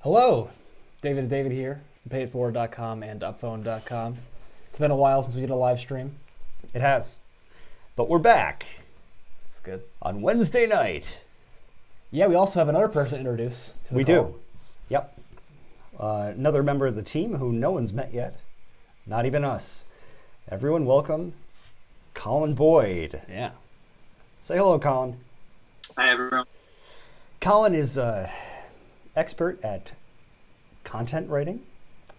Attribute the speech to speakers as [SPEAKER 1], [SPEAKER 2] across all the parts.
[SPEAKER 1] Hello, David here from Payette.com and Upphone.com. It's been a while since we did a live stream.
[SPEAKER 2] It has. But we're back
[SPEAKER 1] It's good.
[SPEAKER 2] on Wednesday night.
[SPEAKER 1] Yeah, we also have another person to introduce to the
[SPEAKER 2] We
[SPEAKER 1] call.
[SPEAKER 2] do. Yep. Another member of the team who no one's met yet. Not even us. Everyone welcome Colin Boyd.
[SPEAKER 1] Yeah.
[SPEAKER 2] Say hello, Colin.
[SPEAKER 3] Hi, everyone.
[SPEAKER 2] Colin is an expert at content writing,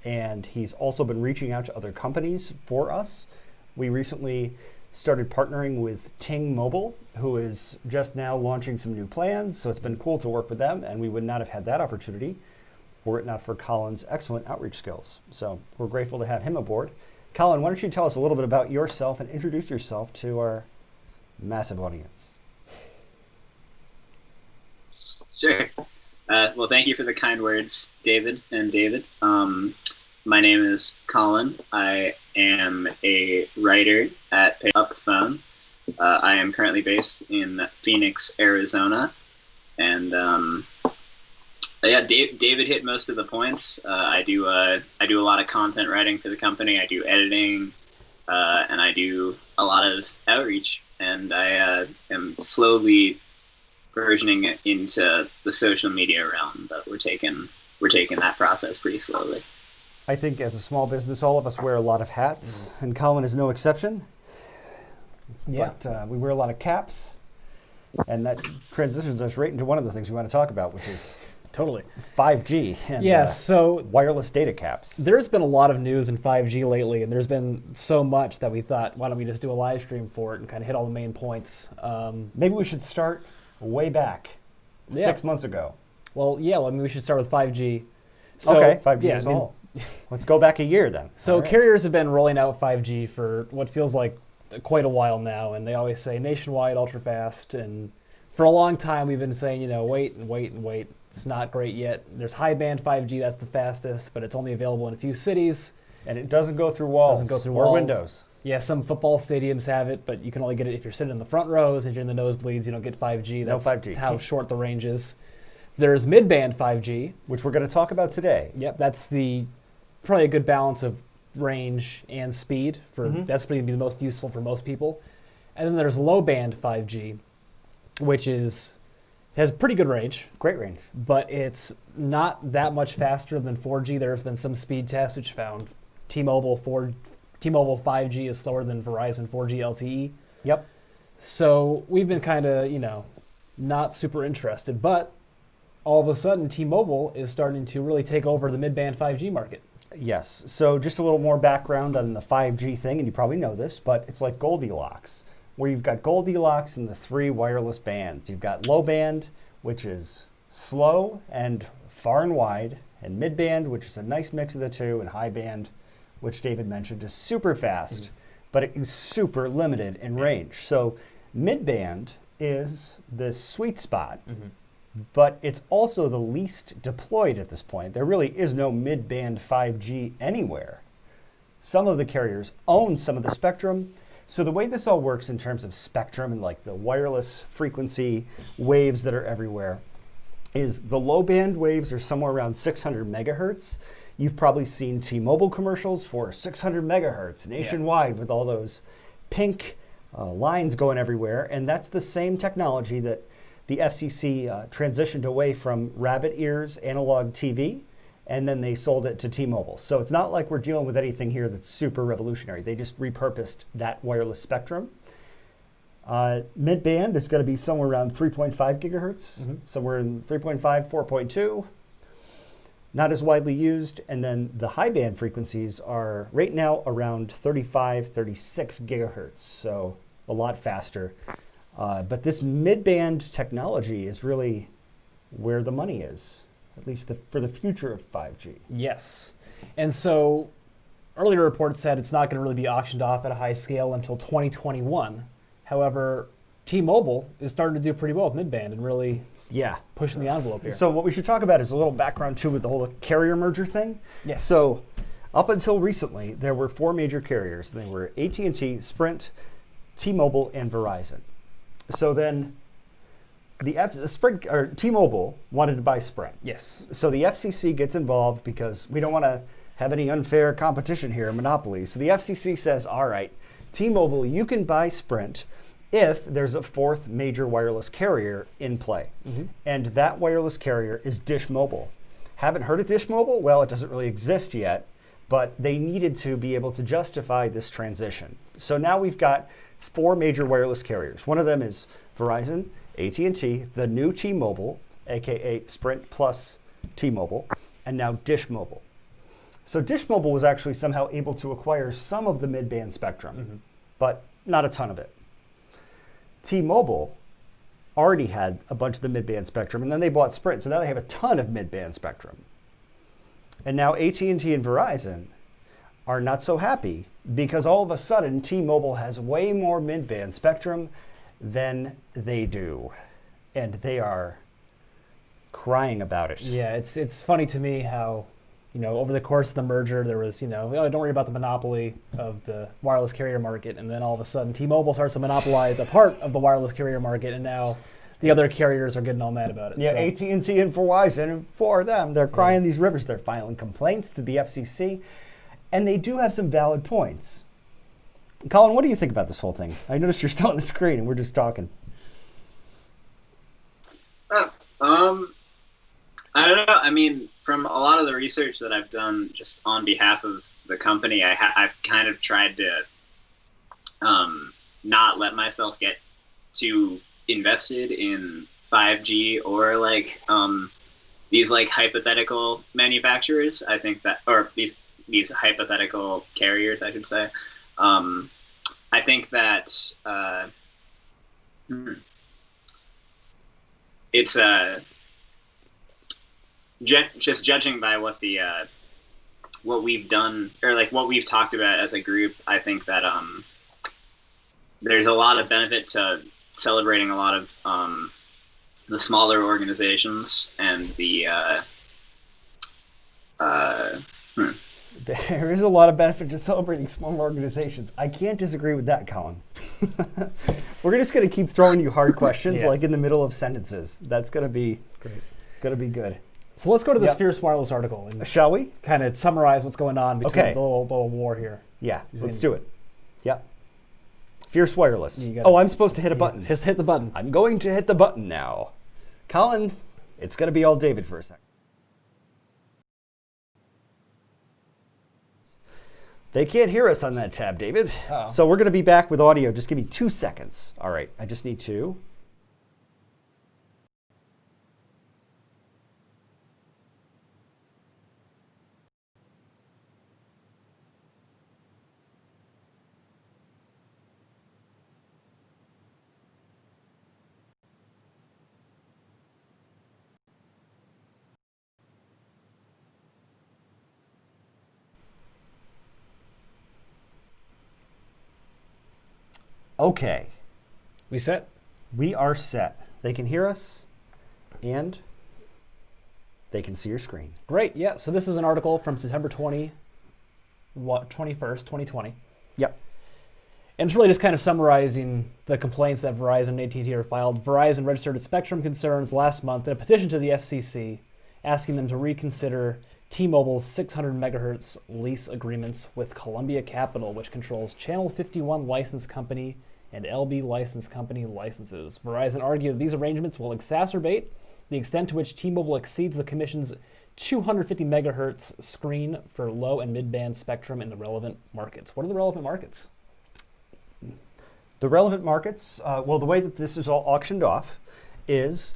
[SPEAKER 2] and he's also been reaching out to other companies for us. We recently started partnering with Ting Mobile, who is just now launching some new plans, so it's been cool to work with them, and we would not have had that opportunity were it not for Colin's excellent outreach skills. So we're grateful to have him aboard. Colin, why don't you tell us a little bit about yourself and introduce yourself to our massive audience?
[SPEAKER 3] Sure. Well, thank you for the kind words, David and David. My name is Colin. I am a writer at Upphone. I am currently based in Phoenix, Arizona. And yeah, David hit most of the points. I do a lot of content writing for the company. I do editing, and I do a lot of outreach. And I am slowly versioning it into the social media realm, but we're taking that process pretty slowly.
[SPEAKER 2] I think as a small business, all of us wear a lot of hats, and Colin is no exception.
[SPEAKER 1] Yeah.
[SPEAKER 2] But we wear a lot of caps, and that transitions us right into one of the things we want to talk about, which is
[SPEAKER 1] Totally.
[SPEAKER 2] 5G and
[SPEAKER 1] Yeah, so
[SPEAKER 2] wireless data caps.
[SPEAKER 1] there's been a lot of news in 5G lately, and there's been so much that we thought, why don't we just do a live stream for it and kind of hit all the main points.
[SPEAKER 2] Maybe we should start way back,
[SPEAKER 1] Yeah.
[SPEAKER 2] 6 months ago.
[SPEAKER 1] Well, yeah, I mean, we should start with 5G. So,
[SPEAKER 2] Okay, 5G
[SPEAKER 1] yeah,
[SPEAKER 2] is
[SPEAKER 1] I mean,
[SPEAKER 2] all. Let's go back a year then.
[SPEAKER 1] So
[SPEAKER 2] All right.
[SPEAKER 1] carriers have been rolling out 5G for what feels like quite a while now, and they always say nationwide, ultra fast. And for a long time, we've been saying, wait and wait and wait. It's not great yet. There's high band 5G, that's the fastest, but it's only available in a few cities.
[SPEAKER 2] And it doesn't go through walls
[SPEAKER 1] Doesn't go through
[SPEAKER 2] or
[SPEAKER 1] walls.
[SPEAKER 2] windows.
[SPEAKER 1] Yeah, some football stadiums have it, but you can only get it if you're sitting in the front rows. If you're in the nosebleeds, you don't get 5G.
[SPEAKER 2] No
[SPEAKER 1] That's
[SPEAKER 2] 5G.
[SPEAKER 1] how short the range is. There's mid-band 5G.
[SPEAKER 2] Which we're going to talk about today.
[SPEAKER 1] Yep, that's probably a good balance of range and speed. That's going to be the most useful for most people. And then there's low band 5G, which has pretty good range,
[SPEAKER 2] Great range.
[SPEAKER 1] but it's not that much faster than 4G. There have been some speed tests which found T-Mobile 5G is slower than Verizon 4G LTE.
[SPEAKER 2] Yep.
[SPEAKER 1] So we've been kind of, not super interested, but all of a sudden T-Mobile is starting to really take over the mid-band 5G market.
[SPEAKER 2] Yes. So just a little more background on the 5G thing, and you probably know this, but it's like Goldilocks, where you've got Goldilocks in the 3 wireless bands. You've got low band, which is slow and far and wide, and mid band, which is a nice mix of the two, and high band, which David mentioned, is super fast, but it is super limited in range. So mid band is the sweet spot. But it's also the least deployed at this point. There really is no mid-band 5G anywhere. Some of the carriers own some of the spectrum. So the way this all works in terms of spectrum and like the wireless frequency waves that are everywhere is the low-band waves are somewhere around 600 megahertz. You've probably seen T-Mobile commercials for 600 megahertz nationwide with all those pink lines going everywhere. And that's the same technology that the FCC transitioned away from rabbit ears analog TV, and then they sold it to T-Mobile. So it's not like we're dealing with anything here that's super revolutionary. They just repurposed that wireless spectrum. Mid-band is going to be somewhere around 3.5 gigahertz, somewhere in 3.5, 4.2. Not as widely used. And then the high band frequencies are right now around 35, 36 gigahertz, so a lot faster. But this mid-band technology is really where the money is, at least for the future of 5G.
[SPEAKER 1] Yes. And so earlier reports said it's not going to really be auctioned off at a high scale until 2021. However, T-Mobile is starting to do pretty well with mid-band and really pushing the envelope here.
[SPEAKER 2] So what we should talk about is a little background too with the whole carrier merger thing.
[SPEAKER 1] Yes.
[SPEAKER 2] So up until recently, there were 4 major carriers. They were AT&T, Sprint, T-Mobile, and Verizon. So then the Sprint or T-Mobile wanted to buy Sprint.
[SPEAKER 1] Yes.
[SPEAKER 2] So the FCC gets involved because we don't want to have any unfair competition here, monopoly. So the FCC says, all right, T-Mobile, you can buy Sprint if there's a fourth major wireless carrier in play. And that wireless carrier is Dish Mobile. Haven't heard of Dish Mobile? Well, it doesn't really exist yet, but they needed to be able to justify this transition. So now we've got 4 major wireless carriers. One of them is Verizon, AT&T, the new T-Mobile, aka Sprint plus T-Mobile, and now Dish Mobile. So Dish Mobile was actually somehow able to acquire some of the mid-band spectrum, but not a ton of it. T-Mobile already had a bunch of the mid-band spectrum, and then they bought Sprint, so now they have a ton of mid-band spectrum. And now AT&T and Verizon are not so happy because all of a sudden T-Mobile has way more mid-band spectrum than they do, and they are crying about it.
[SPEAKER 1] Yeah, it's funny to me how, over the course of the merger, there was, oh, don't worry about the monopoly of the wireless carrier market, and then all of a sudden T-Mobile starts to monopolize a part of the wireless carrier market, and now the other carriers are getting all mad about it.
[SPEAKER 2] Yeah,
[SPEAKER 1] so.
[SPEAKER 2] AT&T and Verizon, and for them, they're crying these rivers. They're filing complaints to the FCC, and they do have some valid points. Colin, what do you think about this whole thing? I noticed you're still on the screen, and we're just talking.
[SPEAKER 3] I don't know. I mean, from a lot of the research that I've done just on behalf of the company, I've kind of tried to not let myself get too invested in 5G or these hypothetical manufacturers. I think that, or these hypothetical carriers, I should say. I think that it's just judging by what we've done or what we've talked about as a group. I think that there's a lot of benefit to celebrating a lot of the smaller organizations and the
[SPEAKER 2] There is a lot of benefit to celebrating small organizations. I can't disagree with that, Colin. We're just going to keep throwing you hard questions in the middle of sentences. That's going to be
[SPEAKER 1] Great.
[SPEAKER 2] Going to be good.
[SPEAKER 1] So let's go to this Fierce Wireless article and
[SPEAKER 2] shall we?
[SPEAKER 1] Kind of summarize what's going on between the little war here.
[SPEAKER 2] Yeah, let's do it. Yeah. Fierce Wireless. I'm supposed to hit a button.
[SPEAKER 1] Just hit the button.
[SPEAKER 2] I'm going to hit the button now. Colin, it's going to be all David for a second. They can't hear us on that tab, David.
[SPEAKER 1] Uh-oh.
[SPEAKER 2] So we're going to be back with audio. Just give me 2 seconds. All right, I just need to. Okay.
[SPEAKER 1] We set?
[SPEAKER 2] We are set. They can hear us, and they can see your screen.
[SPEAKER 1] Great, yeah. So this is an article from September 21st, 2020.
[SPEAKER 2] Yep.
[SPEAKER 1] And it's really just kind of summarizing the complaints that Verizon and AT&T have filed. Verizon registered its spectrum concerns last month in a petition to the FCC, asking them to reconsider T-Mobile's 600 megahertz lease agreements with Columbia Capital, which controls Channel 51 License Company and LB License Company licenses. Verizon argued that these arrangements will exacerbate the extent to which T-Mobile exceeds the Commission's 250 megahertz screen for low and mid-band spectrum in the relevant markets. What are the relevant markets?
[SPEAKER 2] The relevant markets, the way that this is all auctioned off is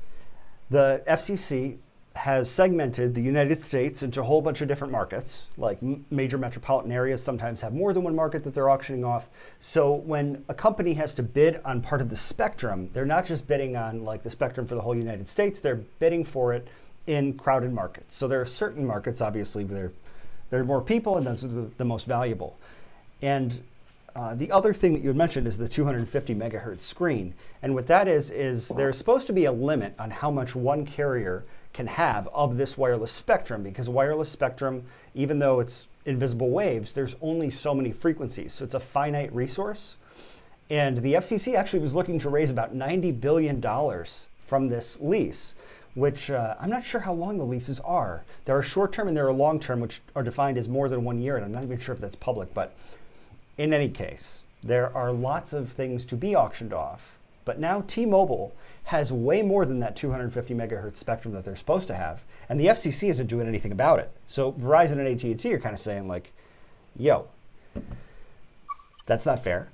[SPEAKER 2] the FCC has segmented the United States into a whole bunch of different markets, like major metropolitan areas sometimes have more than one market that they're auctioning off. So when a company has to bid on part of the spectrum, they're not just bidding on the spectrum for the whole United States, they're bidding for it in crowded markets. So there are certain markets, obviously, where there are more people and those are the most valuable. And the other thing that you had mentioned is the 250 megahertz screen. And what that is there's supposed to be a limit on how much one carrier can have of this wireless spectrum, because wireless spectrum, even though it's invisible waves, there's only so many frequencies. So it's a finite resource. And the FCC actually was looking to raise about $90 billion from this lease, which I'm not sure how long the leases are. There are short-term and there are long-term, which are defined as more than 1 year, and I'm not even sure if that's public. But in any case, there are lots of things to be auctioned off. But now T-Mobile has way more than that 250 megahertz spectrum that they're supposed to have, and the FCC isn't doing anything about it. So Verizon and AT&T are kind of saying like, yo, that's not fair.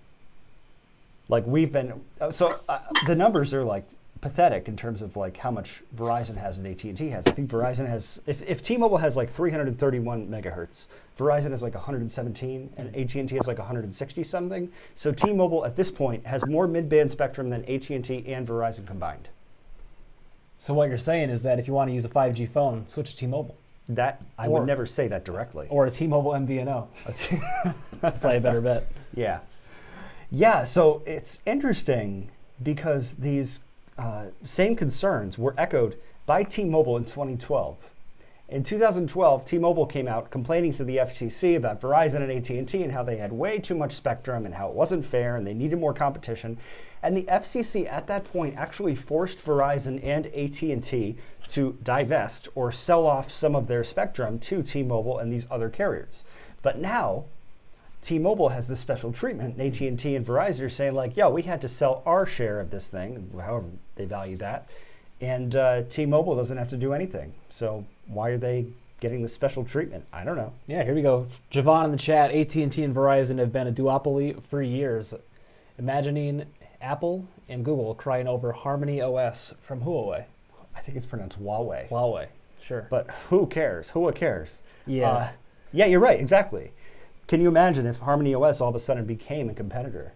[SPEAKER 2] Like the numbers are like pathetic in terms of like how much Verizon has and AT&T has. I think Verizon has, if T-Mobile has like 331 megahertz, Verizon has like 117, and AT&T has like 160 something. So T-Mobile at this point has more mid-band spectrum than AT&T and Verizon combined.
[SPEAKER 1] So what you're saying is that if you want to use a 5G phone, switch to T-Mobile.
[SPEAKER 2] That I would never say that directly.
[SPEAKER 1] Or a T-Mobile MVNO. That's probably a better bet.
[SPEAKER 2] Yeah. Yeah, so it's interesting because these same concerns were echoed by T-Mobile in 2012. In 2012, T-Mobile came out complaining to the FCC about Verizon and AT&T and how they had way too much spectrum and how it wasn't fair and they needed more competition. And the FCC at that point actually forced Verizon and AT&T to divest or sell off some of their spectrum to T-Mobile and these other carriers. But now, T-Mobile has this special treatment, and AT&T and Verizon are saying like, yo, we had to sell our share of this thing, however they value that, and T-Mobile doesn't have to do anything. So why are they getting this special treatment? I don't know.
[SPEAKER 1] Yeah, here we go. Javon in the chat, AT&T and Verizon have been a duopoly for years. Imagining Apple and Google crying over Harmony OS from Huawei.
[SPEAKER 2] I think it's pronounced Huawei.
[SPEAKER 1] Huawei, sure.
[SPEAKER 2] But who cares? Who cares?
[SPEAKER 1] Yeah.
[SPEAKER 2] Yeah, you're right, exactly. Can you imagine if Harmony OS all of a sudden became a competitor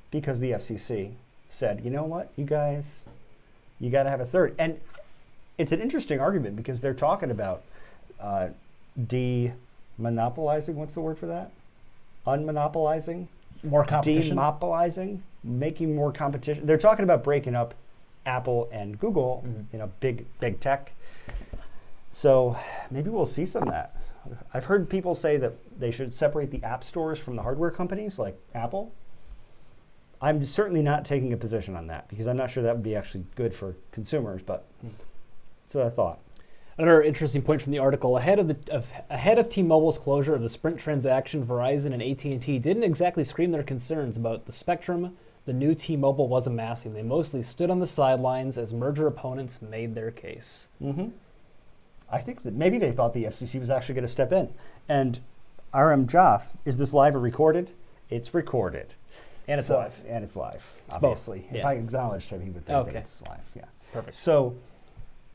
[SPEAKER 2] because the FCC said, you know what, you guys, you got to have a third. And it's an interesting argument because they're talking about demonopolizing, what's the word for that? Unmonopolizing?
[SPEAKER 1] More competition?
[SPEAKER 2] Demonopolizing, making more competition. They're talking about breaking up Apple and Google, big tech. So maybe we'll see some of that. I've heard people say that they should separate the app stores from the hardware companies like Apple. I'm certainly not taking a position on that because I'm not sure that would be actually good for consumers, but it's a thought.
[SPEAKER 1] Another interesting point from the article, ahead of T-Mobile's closure of the Sprint transaction, Verizon and AT&T didn't exactly scream their concerns about the spectrum the new T-Mobile was amassing. They mostly stood on the sidelines as merger opponents made their case.
[SPEAKER 2] Mm-hmm. I think that maybe they thought the FCC was actually going to step in. And RM Joff, is this live or recorded? It's recorded.
[SPEAKER 1] And it's live.
[SPEAKER 2] And it's live,
[SPEAKER 1] it's
[SPEAKER 2] obviously.
[SPEAKER 1] Both. Yeah.
[SPEAKER 2] If I acknowledged him, he would think that it's live. Yeah.
[SPEAKER 1] Perfect.
[SPEAKER 2] So,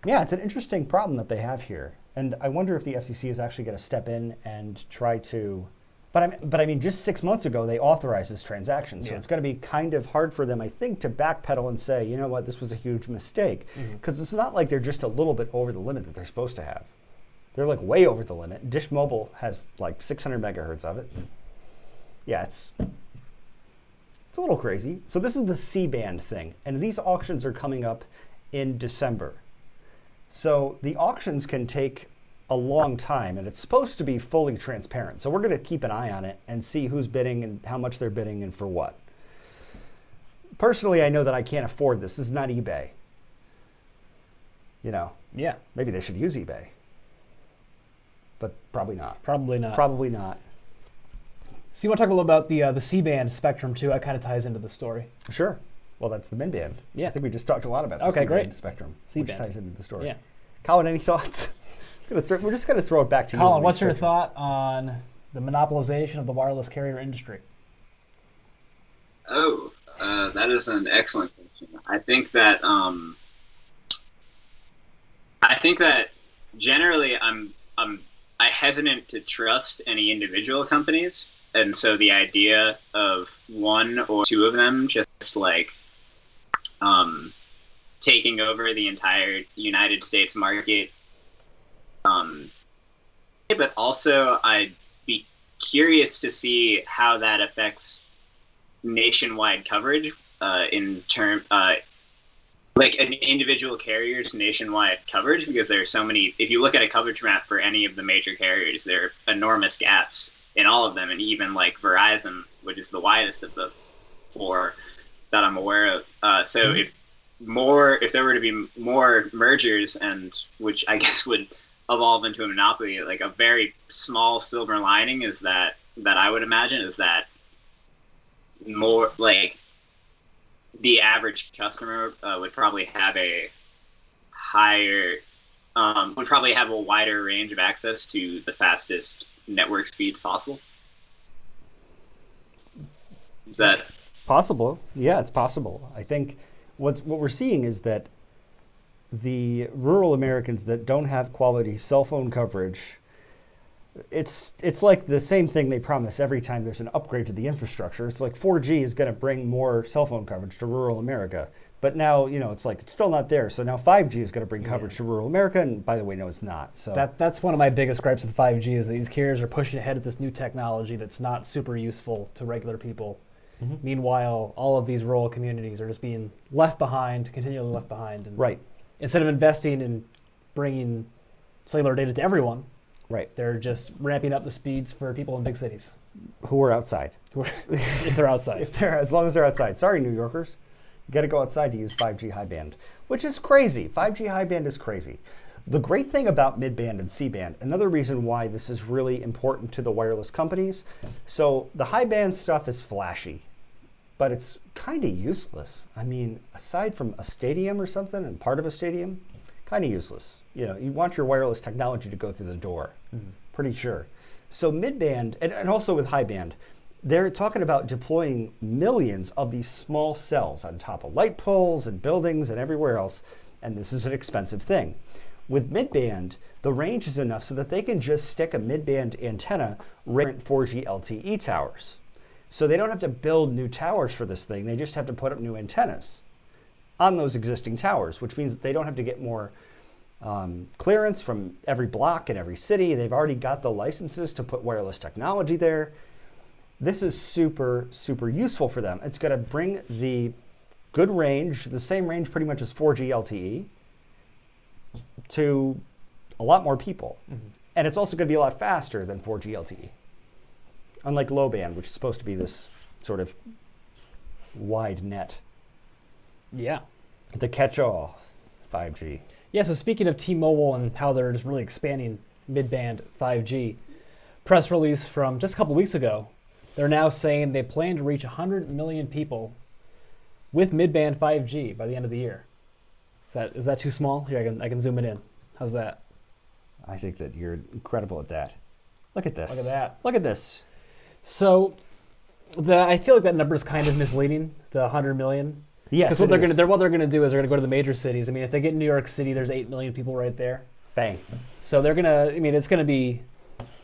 [SPEAKER 2] yeah, it's an interesting problem that they have here. And I wonder if the FCC is actually going to step in and try to... But I mean, just 6 months ago, they authorized this transaction. So it's going to be kind of hard for them, I think, to backpedal and say, you know what, this was a huge mistake. Because it's not like they're just a little bit over the limit that they're supposed to have. They're like way over the limit. Dish Mobile has like 600 megahertz of it. Yeah, it's a little crazy. So this is the C-band thing. And these auctions are coming up in December. So the auctions can take a long time, and it's supposed to be fully transparent. So we're going to keep an eye on it and see who's bidding and how much they're bidding and for what. Personally, I know that I can't afford this. This is not eBay.
[SPEAKER 1] Yeah.
[SPEAKER 2] Maybe they should use eBay. But probably not.
[SPEAKER 1] Probably not.
[SPEAKER 2] Probably not.
[SPEAKER 1] So you want to talk a little about the C-band spectrum, too? That kind of ties into the story.
[SPEAKER 2] Sure. Well, that's the mid-band.
[SPEAKER 1] Yeah.
[SPEAKER 2] I think we just talked a lot about the
[SPEAKER 1] C-band
[SPEAKER 2] great. Spectrum,
[SPEAKER 1] C-band.
[SPEAKER 2] which ties into the story.
[SPEAKER 1] Yeah.
[SPEAKER 2] Colin, any thoughts? We're just going to throw it back to you.
[SPEAKER 1] Colin, what's your thought on the monopolization of the wireless carrier industry?
[SPEAKER 3] Oh, that is an excellent question. I think that generally I'm hesitant to trust any individual companies, and so the idea of one or two of them just like taking over the entire United States market. But also I'd be curious to see how that affects nationwide coverage like an individual carrier's nationwide coverage, because there are so many. If you look at a coverage map for any of the major carriers, there are enormous gaps in all of them, and even like Verizon, which is the widest of the four that I'm aware of. So if there were to be more mergers, and which I guess would evolve into a monopoly, like a very small silver lining is that I would imagine is that more like the average customer would probably have a higher would probably have a wider range of access to the fastest network speeds possible. Is that
[SPEAKER 2] possible? Yeah, it's possible. I think what we're seeing is that the rural Americans that don't have quality cell phone coverage, it's like the same thing they promise every time there's an upgrade to the infrastructure. It's like 4G is going to bring more cell phone coverage to rural America. But now, it's like it's still not there. So now 5G is going to bring coverage to rural America. And by the way, no, it's not. So
[SPEAKER 1] that's one of my biggest gripes with 5G is that these carriers are pushing ahead of this new technology that's not super useful to regular people. Mm-hmm. Meanwhile, all of these rural communities are just being left behind, continually left behind. And
[SPEAKER 2] right.
[SPEAKER 1] Instead of investing in bringing cellular data to everyone,
[SPEAKER 2] right,
[SPEAKER 1] they're just ramping up the speeds for people in big cities.
[SPEAKER 2] Who are outside.
[SPEAKER 1] If they're outside.
[SPEAKER 2] As long as they're outside. Sorry, New Yorkers. You got to go outside to use 5G high band, which is crazy. 5G high band is crazy. The great thing about mid-band and C-band, another reason why this is really important to the wireless companies, so the high band stuff is flashy, but it's kind of useless. I mean, aside from a stadium or something and part of a stadium, kind of useless. You want your wireless technology to go through the door, pretty sure. So mid-band, and also with high band, they're talking about deploying millions of these small cells on top of light poles and buildings and everywhere else, and this is an expensive thing. With mid-band, the range is enough so that they can just stick a mid-band antenna right at 4G LTE towers. So they don't have to build new towers for this thing, they just have to put up new antennas on those existing towers, which means that they don't have to get more clearance from every block in every city. They've already got the licenses to put wireless technology there. This is super, super useful for them. It's going to bring the good range, the same range pretty much as 4G LTE, to a lot more people. Mm-hmm. And it's also going to be a lot faster than 4G LTE. Unlike low band, which is supposed to be this sort of wide net.
[SPEAKER 1] Yeah.
[SPEAKER 2] The catch-all 5G.
[SPEAKER 1] Yeah, so speaking of T-Mobile and how they're just really expanding mid-band 5G, press release from just a couple weeks ago, they're now saying they plan to reach 100 million people with mid-band 5G by the end of the year. Is that too small? Here, I can zoom it in. How's that?
[SPEAKER 2] I think that you're incredible at that. Look at this.
[SPEAKER 1] Look at that.
[SPEAKER 2] Look at this.
[SPEAKER 1] So, I feel like that number is kind of misleading, the 100 million.
[SPEAKER 2] Yes,
[SPEAKER 1] because what they're gonna do is they're gonna go to the major cities. I mean, if they get New York City, there's 8 million people right there.
[SPEAKER 2] Bang.
[SPEAKER 1] So it's gonna be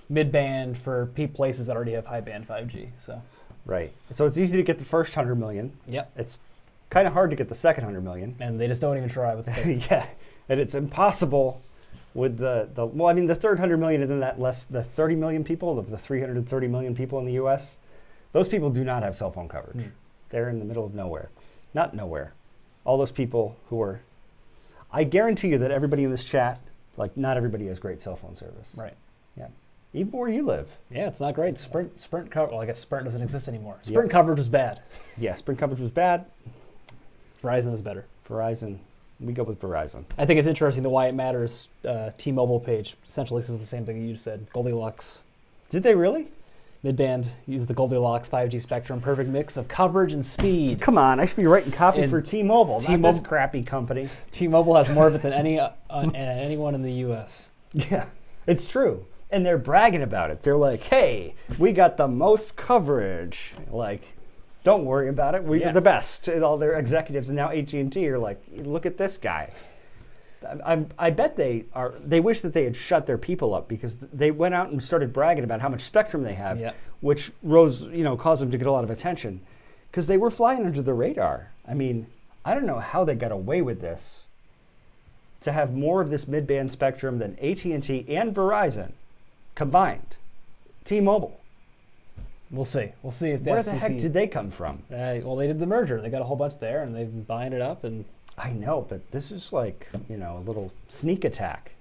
[SPEAKER 1] mid-band for places that already have high-band 5G. So.
[SPEAKER 2] Right. So it's easy to get the first 100 million.
[SPEAKER 1] Yep.
[SPEAKER 2] It's kind of hard to get the second 100 million.
[SPEAKER 1] And they just don't even try with it.
[SPEAKER 2] Yeah. And it's impossible with the third 100 million and then the 30 million people, of the 330 million people in the U.S., those people do not have cell phone coverage. They're in the middle of nowhere. Not nowhere. All those people who are, I guarantee you that everybody in this chat, like not everybody has great cell phone service.
[SPEAKER 1] Right.
[SPEAKER 2] Yeah. Even where you live.
[SPEAKER 1] Yeah, it's not great. Sprint coverage, well, I guess Sprint doesn't exist anymore. Sprint coverage was bad.
[SPEAKER 2] Yeah, Sprint coverage was bad.
[SPEAKER 1] Verizon is better.
[SPEAKER 2] Verizon. We go with Verizon.
[SPEAKER 1] I think it's interesting the Why It Matters T-Mobile page essentially says the same thing you said. Goldilocks.
[SPEAKER 2] Did they really?
[SPEAKER 1] Mid-band uses the Goldilocks 5G spectrum, perfect mix of coverage and speed.
[SPEAKER 2] Come on, I should be writing copy for T-Mobile, not this crappy company.
[SPEAKER 1] T-Mobile has more of it than anyone in the U.S.
[SPEAKER 2] Yeah, it's true. And they're bragging about it. They're like, hey, we got the most coverage. Like, don't worry about it. We're the best. And all their executives and now AT&T are like, look at this guy. I bet they wish that they had shut their people up because they went out and started bragging about how much spectrum they have, which caused them to get a lot of attention because they were flying under the radar. I mean, I don't know how they got away with this, to have more of this mid-band spectrum than AT&T and Verizon combined. T-Mobile.
[SPEAKER 1] We'll see. We'll see if
[SPEAKER 2] where the heck did they come from?
[SPEAKER 1] Well, they did the merger. They got a whole bunch there, and they've been buying it up. And
[SPEAKER 2] I know, but this is like a little sneak attack.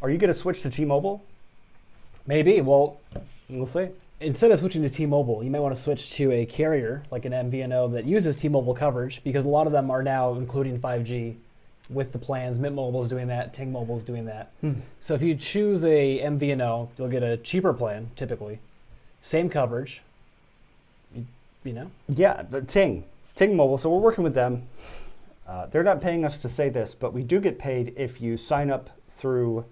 [SPEAKER 2] Are you going to switch to T-Mobile?
[SPEAKER 1] Maybe. Well,
[SPEAKER 2] we'll see.
[SPEAKER 1] instead of switching to T-Mobile, you might want to switch to a carrier like an MVNO that uses T-Mobile coverage, because a lot of them are now including 5G with the plans. Mint Mobile is doing that. Ting Mobile is doing that. So if you choose a MVNO, you'll get a cheaper plan typically, same coverage. You know.
[SPEAKER 2] Yeah, the Ting Mobile. So we're working with them. They're not paying us to say this, but we do get paid if you sign up through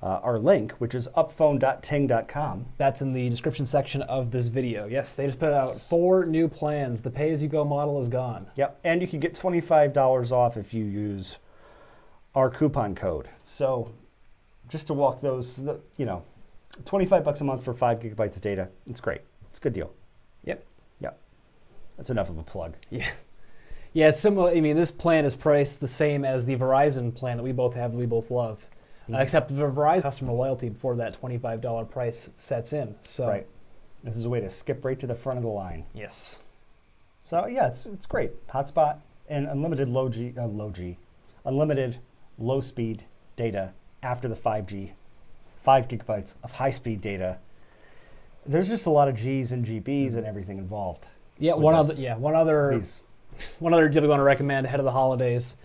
[SPEAKER 2] our link, which is upphone.ting.com.
[SPEAKER 1] That's in the description section of this video. Yes, they just put out 4 new plans. The pay-as-you-go model is gone.
[SPEAKER 2] Yep, and you can get $25 off if you use our coupon code. So just to walk those, 25 bucks a month for 5 gigabytes of data. It's great. It's a good deal.
[SPEAKER 1] Yep.
[SPEAKER 2] Yep. That's enough of a plug.
[SPEAKER 1] Yeah. Yeah, it's similar. I mean, this plan is priced the same as the Verizon plan that we both have, that we both love. Except the Verizon customer loyalty before that $25 price sets in. So
[SPEAKER 2] right. This is a way to skip right to the front of the line.
[SPEAKER 1] Yes.
[SPEAKER 2] So yeah, it's great. Hotspot and unlimited unlimited low-speed data after the 5G, 5 gigabytes of high-speed data. There's just a lot of G's and GBs and everything involved.
[SPEAKER 1] Yeah, one other deal we want to recommend ahead of the holidays.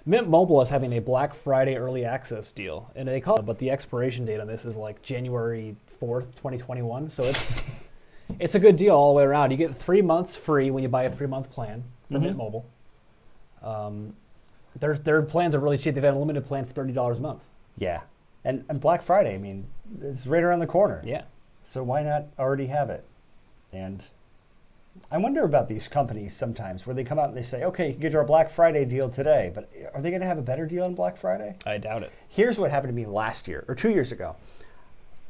[SPEAKER 1] Mint Mobile is having a Black Friday early access deal, and they call it, but the expiration date on this is like January 4th, 2021. So it's a good deal all the way around. You get 3 months free when you buy a 3-month plan for Mint Mobile. Their plans are really cheap. They've had a limited plan for $30 a month.
[SPEAKER 2] Yeah, and Black Friday, I mean, it's right around the corner.
[SPEAKER 1] Yeah.
[SPEAKER 2] So why not already have it? And I wonder about these companies sometimes where they come out and they say, okay, you can get our Black Friday deal today, but are they going to have a better deal on Black Friday?
[SPEAKER 1] I doubt it.
[SPEAKER 2] Here's what happened to me last year, or 2 years ago.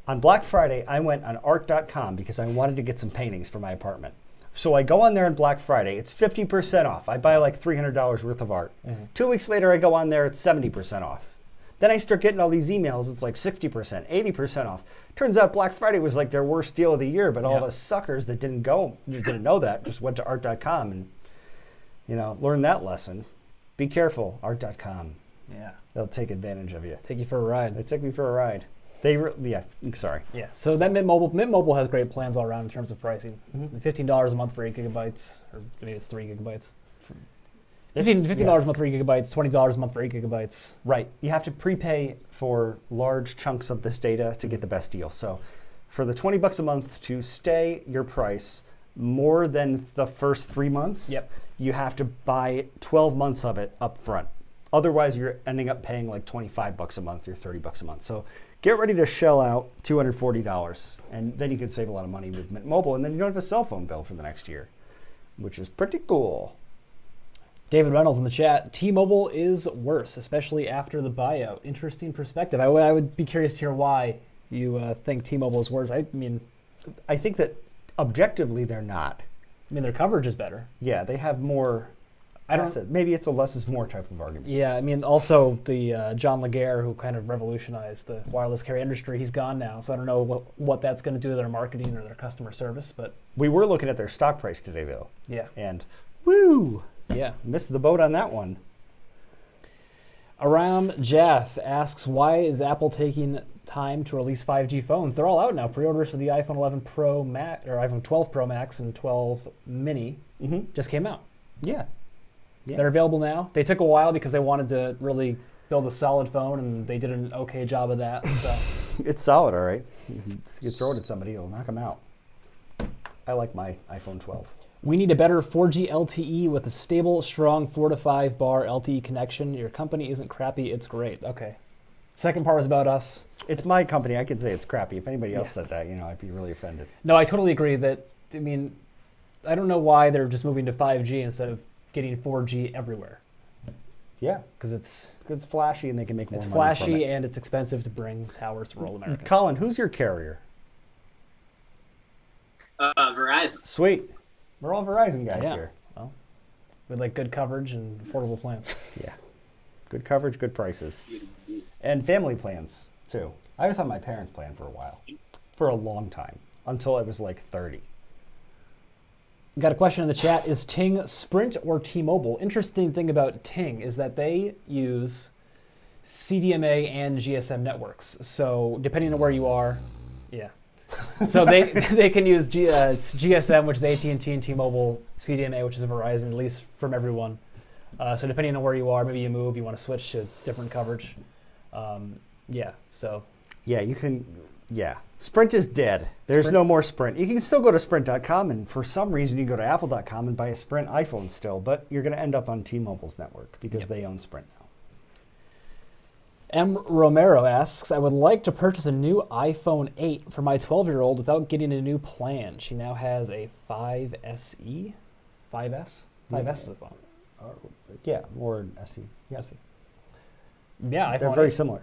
[SPEAKER 2] On Black Friday, I went on art.com because I wanted to get some paintings for my apartment. So I go on there on Black Friday, it's 50% off. I buy like $300 worth of art. 2 weeks later, I go on there, it's 70% off. Then I start getting all these emails, it's like 60%, 80% off. Turns out Black Friday was like their worst deal of the year, but all the suckers that didn't know that, just went to art.com and, learned that lesson. Be careful, art.com.
[SPEAKER 1] Yeah.
[SPEAKER 2] They'll take advantage of you.
[SPEAKER 1] Take you for a ride.
[SPEAKER 2] They take me for a ride. Sorry.
[SPEAKER 1] Yeah, so that Mint Mobile has great plans all around in terms of pricing. $15 a month for 8 gigabytes, or maybe it's 3 gigabytes. $15 a month for 8 gigabytes, $20 a month for 8 gigabytes.
[SPEAKER 2] Right. You have to prepay for large chunks of this data to get the best deal. So for the 20 bucks a month to stay your price more than the first 3 months, you have to buy 12 months of it up front. Otherwise, you're ending up paying like 25 bucks a month or 30 bucks a month. So get ready to shell out $240, and then you can save a lot of money with Mint Mobile, and then you don't have a cell phone bill for the next year, which is pretty cool.
[SPEAKER 1] David Reynolds in the chat, T-Mobile is worse, especially after the buyout. Interesting perspective. I would be curious to hear why you think T-Mobile is worse. I
[SPEAKER 2] think that objectively they're not.
[SPEAKER 1] Their coverage is better.
[SPEAKER 2] Yeah, they have more. Maybe it's a less is more type of argument.
[SPEAKER 1] Yeah, also the John Laguerre, who kind of revolutionized the wireless carrier industry, he's gone now. So I don't know what that's going to do to their marketing or their customer service. But
[SPEAKER 2] we were looking at their stock price today, though.
[SPEAKER 1] Yeah.
[SPEAKER 2] And woo!
[SPEAKER 1] Yeah.
[SPEAKER 2] Missed the boat on that one.
[SPEAKER 1] Aram Jaff asks, why is Apple taking time to release 5G phones? They're all out now. Pre-orders for the iPhone 11 Pro Max, or iPhone 12 Pro Max and 12 Mini just came out.
[SPEAKER 2] Yeah.
[SPEAKER 1] They're available now. They took a while because they wanted to really build a solid phone, and they did an okay job of that. So
[SPEAKER 2] it's solid, all right. You throw it at somebody, it'll knock them out. I like my iPhone 12.
[SPEAKER 1] We need a better 4G LTE with a stable, strong 4 to 5 bar LTE connection. Your company isn't crappy, it's great. Okay. Second part was about us.
[SPEAKER 2] It's my company. I could say it's crappy. If anybody else said that, I'd be really offended.
[SPEAKER 1] No, I totally agree that, I don't know why they're just moving to 5G instead of getting 4G everywhere.
[SPEAKER 2] Yeah.
[SPEAKER 1] Because it's
[SPEAKER 2] flashy and they can make more money.
[SPEAKER 1] It's flashy and it's expensive to bring towers to rural America.
[SPEAKER 2] Colin, who's your carrier?
[SPEAKER 3] Verizon.
[SPEAKER 2] Sweet. We're all Verizon guys here.
[SPEAKER 1] Well, we like good coverage and affordable plans.
[SPEAKER 2] Yeah. Good coverage, good prices. And family plans, too. I was on my parents' plan for a while. For a long time. Until I was like 30.
[SPEAKER 1] Got a question in the chat. Is Ting Sprint or T-Mobile? Interesting thing about Ting is that they use CDMA and GSM networks. So depending on where you are, So they can use GSM, which is AT&T and T-Mobile, CDMA, which is Verizon, at least from everyone. So depending on where you are, maybe you move, you want to switch to different coverage. So.
[SPEAKER 2] Yeah, you can. Yeah, Sprint is dead. There's no more Sprint. You can still go to Sprint.com, and for some reason you can go to Apple.com and buy a Sprint iPhone still, but you're going to end up on T-Mobile's network because they own Sprint now.
[SPEAKER 1] M. Romero asks, I would like to purchase a new iPhone 8 for my 12-year-old without getting a new plan. She now has a 5SE? 5S? 5S is a phone.
[SPEAKER 2] Yeah, or an SE.
[SPEAKER 1] Yeah, yeah, iPhone
[SPEAKER 2] They're very
[SPEAKER 1] 8.
[SPEAKER 2] Similar.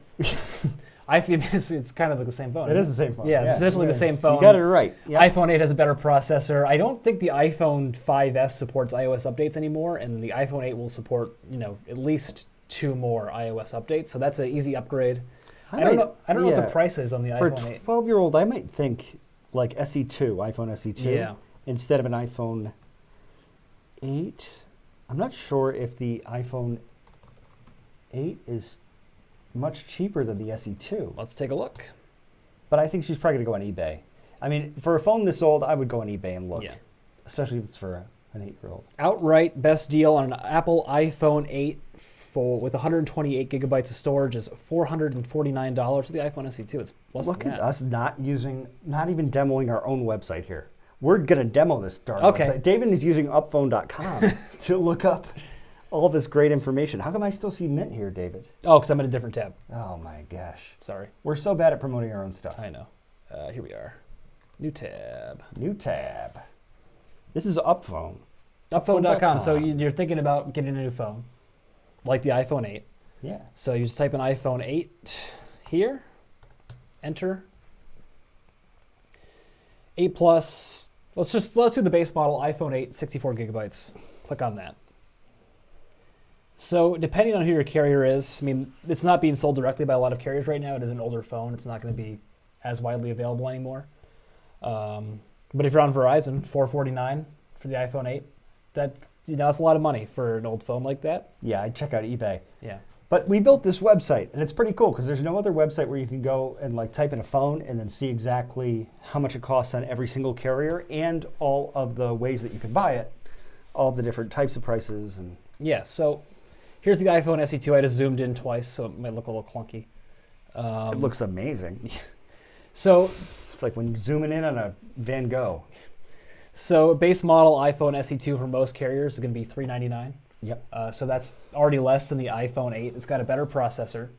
[SPEAKER 1] I feel it's kind of like the same phone.
[SPEAKER 2] It is the same phone.
[SPEAKER 1] Yeah, it's essentially the same phone.
[SPEAKER 2] You got it right. Yep.
[SPEAKER 1] iPhone 8 has a better processor. I don't think the iPhone 5S supports iOS updates anymore, and the iPhone 8 will support, at least 2 more iOS updates. So that's an easy upgrade. I don't know what the price is on the
[SPEAKER 2] For
[SPEAKER 1] iPhone 8.
[SPEAKER 2] For a 12-year-old, I might think like SE2, iPhone SE2, instead of an iPhone 8. I'm not sure if the iPhone 8 is much cheaper than the SE2.
[SPEAKER 1] Let's take a look.
[SPEAKER 2] But I think she's probably going to go on eBay. I mean, for a phone this old, I would go on eBay and look.
[SPEAKER 1] Yeah.
[SPEAKER 2] Especially if it's for an 8-year-old.
[SPEAKER 1] Outright best deal on an Apple iPhone 8 with 128 gigabytes of storage is $449 for the iPhone SE2. It's less
[SPEAKER 2] Look
[SPEAKER 1] than
[SPEAKER 2] at
[SPEAKER 1] that.
[SPEAKER 2] us not even demoing our own website here. We're going to demo this darn website. David is using upphone.com to look up all this great information. How come I still see Mint here, David?
[SPEAKER 1] Oh, because I'm in a different tab.
[SPEAKER 2] Oh my gosh.
[SPEAKER 1] Sorry.
[SPEAKER 2] We're so bad at promoting our own stuff.
[SPEAKER 1] I know. Here we are. New tab.
[SPEAKER 2] New tab. This is Upphone.
[SPEAKER 1] Upphone.com. So you're thinking about getting a new phone, like the iPhone 8.
[SPEAKER 2] Yeah.
[SPEAKER 1] So you just type in iPhone 8 here, enter. 8 Plus. Let's do the base model, iPhone 8, 64 gigabytes. Click on that. So depending on who your carrier is, I mean, it's not being sold directly by a lot of carriers right now. It is an older phone. It's not going to be as widely available anymore. But if you're on Verizon, $449 for the iPhone 8. That's a lot of money for an old phone like that.
[SPEAKER 2] Yeah, I'd check out eBay.
[SPEAKER 1] Yeah.
[SPEAKER 2] But we built this website, and it's pretty cool because there's no other website where you can go and like type in a phone and then see exactly how much it costs on every single carrier and all of the ways that you can buy it, all the different types of prices. And
[SPEAKER 1] yeah, so here's the iPhone SE2. I just zoomed in twice, so it might look a little clunky.
[SPEAKER 2] It looks amazing.
[SPEAKER 1] So
[SPEAKER 2] it's like when zooming in on a Van Gogh.
[SPEAKER 1] So base model iPhone SE2 for most carriers is going to be $399.
[SPEAKER 2] Yep.
[SPEAKER 1] So that's already less than the iPhone 8. It's got a better processor.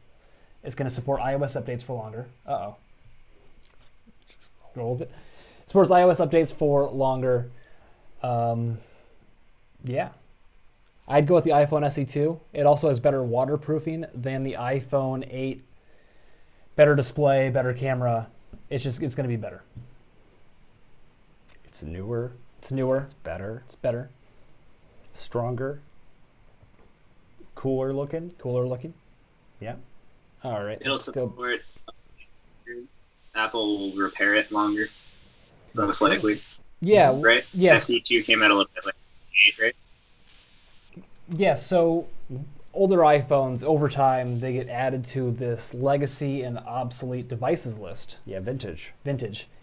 [SPEAKER 1] It's going to support iOS updates for longer. Roll with it. Supports iOS updates for longer. Yeah. I'd go with the iPhone SE2. It also has better waterproofing than the iPhone 8. Better display, better camera. It's going to be better.
[SPEAKER 2] It's newer.
[SPEAKER 1] It's newer.
[SPEAKER 2] It's better.
[SPEAKER 1] It's better.
[SPEAKER 2] Stronger. Cooler looking.
[SPEAKER 1] Cooler looking.
[SPEAKER 2] Yeah.
[SPEAKER 1] All right.
[SPEAKER 3] It'll support. Apple will repair it longer, most likely.
[SPEAKER 1] Yeah.
[SPEAKER 3] Right.
[SPEAKER 1] Yes.
[SPEAKER 3] SE2 came out a little bit like 8, right?
[SPEAKER 1] Yeah. So older iPhones, over time, they get added to this legacy and obsolete devices list.
[SPEAKER 2] Yeah, vintage.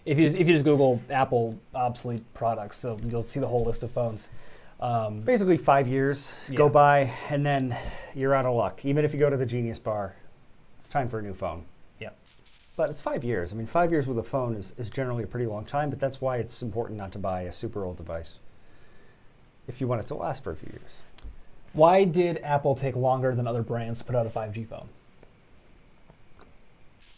[SPEAKER 1] If you just Google Apple obsolete products, so you'll see the whole list of phones.
[SPEAKER 2] Basically 5 years go by, and then you're out of luck. Even if you go to the Genius Bar, it's time for a new phone.
[SPEAKER 1] Yeah.
[SPEAKER 2] But it's 5 years. I mean, 5 years with a phone is generally a pretty long time, but that's why it's important not to buy a super old device if you want it to last for a few years.
[SPEAKER 1] Why did Apple take longer than other brands to put out a 5G phone?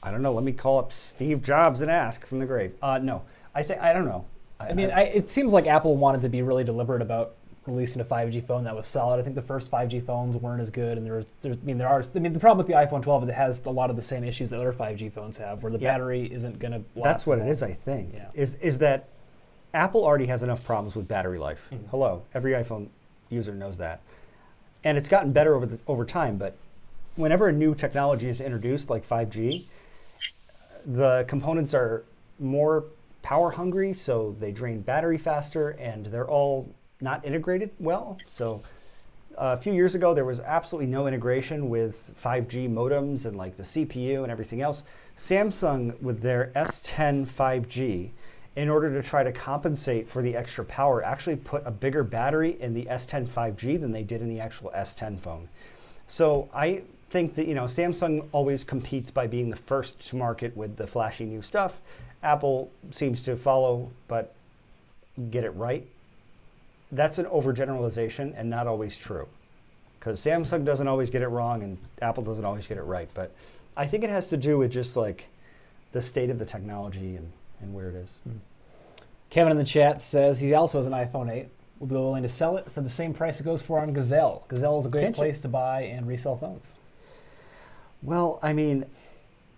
[SPEAKER 2] I don't know. Let me call up Steve Jobs and ask from the grave. No, I don't know.
[SPEAKER 1] It seems like Apple wanted to be really deliberate about releasing a 5G phone that was solid. I think the first 5G phones weren't as good, and the problem with the iPhone 12 is it has a lot of the same issues that other 5G phones have, where the battery isn't going to last.
[SPEAKER 2] That's what it is, I think.
[SPEAKER 1] Yeah.
[SPEAKER 2] Is that Apple already has enough problems with battery life. Mm-hmm. Hello, every iPhone user knows that, and it's gotten better over time. But whenever a new technology is introduced, like 5G, the components are more power hungry, so they drain battery faster, and they're all not integrated well. So A few years ago, there was absolutely no integration with 5G modems and like the CPU and everything else. Samsung, with their S10 5G, in order to try to compensate for the extra power, actually put a bigger battery in the S10 5G than they did in the actual S10 phone. So I think that, Samsung always competes by being the first to market with the flashy new stuff. Apple seems to follow, but get it right. That's an overgeneralization and not always true, because Samsung doesn't always get it wrong and Apple doesn't always get it right. But I think it has to do with just like the state of the technology and where it is.
[SPEAKER 1] Kevin in the chat says he also has an iPhone 8. Will be willing to sell it for the same price it goes for on Gazelle. Gazelle is a great place to buy and resell phones.
[SPEAKER 2] Well, I mean,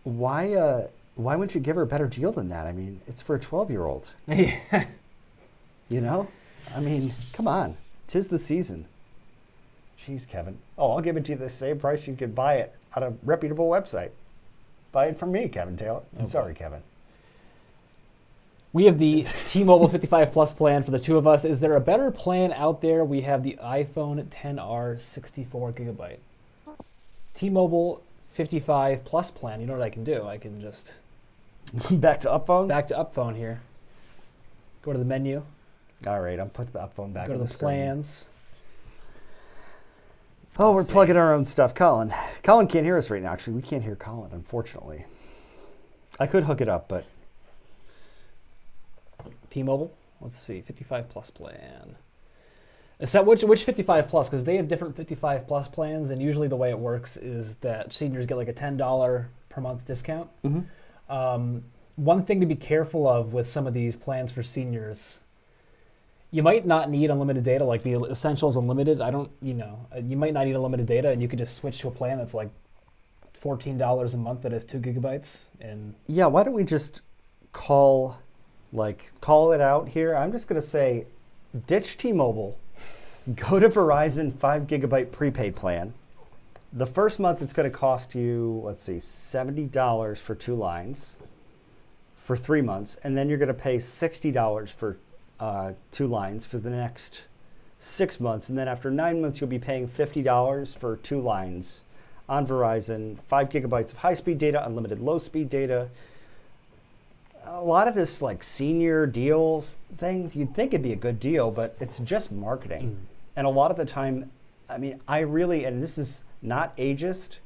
[SPEAKER 2] why wouldn't you give her a better deal than that? I mean, it's for a 12-year-old. I mean, come on. 'Tis the season. Jeez, Kevin. Oh, I'll give it to you the same price you could buy it at a reputable website. Buy it from me, Kevin Taylor. Okay. Sorry, Kevin.
[SPEAKER 1] We have the T-Mobile 55 Plus plan for the two of us. Is there a better plan out there? We have the iPhone XR 64 gigabyte. T-Mobile 55 Plus plan. You know what I can do? I can just...
[SPEAKER 2] Back to Upphone?
[SPEAKER 1] Back to Upphone here. Go to the menu.
[SPEAKER 2] All right, I'll put the Upphone back on the screen.
[SPEAKER 1] Go to the plans.
[SPEAKER 2] Oh, we're plugging our own stuff. Colin can't hear us right now. Actually, we can't hear Colin, unfortunately. I could hook it up, but...
[SPEAKER 1] T-Mobile. Let's see, 55 Plus plan. Is that which 55 Plus? Because they have different 55 Plus plans, and usually the way it works is that seniors get like a $10 per month discount.
[SPEAKER 2] Mm-hmm.
[SPEAKER 1] One thing to be careful of with some of these plans for seniors, you might not need unlimited data, like the Essentials Unlimited. You might not need unlimited data, and you could just switch to a plan that's like $14 a month that has 2 gigabytes. And
[SPEAKER 2] yeah, why don't we just call it out here? I'm just going to say, ditch T-Mobile, go to Verizon 5 gigabyte prepaid plan. The first month it's going to cost you, let's see, $70 for 2 lines for 3 months, and then you're going to pay $60 for 2 lines for the next 6 months, and then after 9 months you'll be paying $50 for 2 lines on Verizon, 5 gigabytes of high-speed data, unlimited low-speed data. A lot of this like senior deals things, you'd think it'd be a good deal, but it's just marketing. And a lot of the time, I mean, and this is not ageist,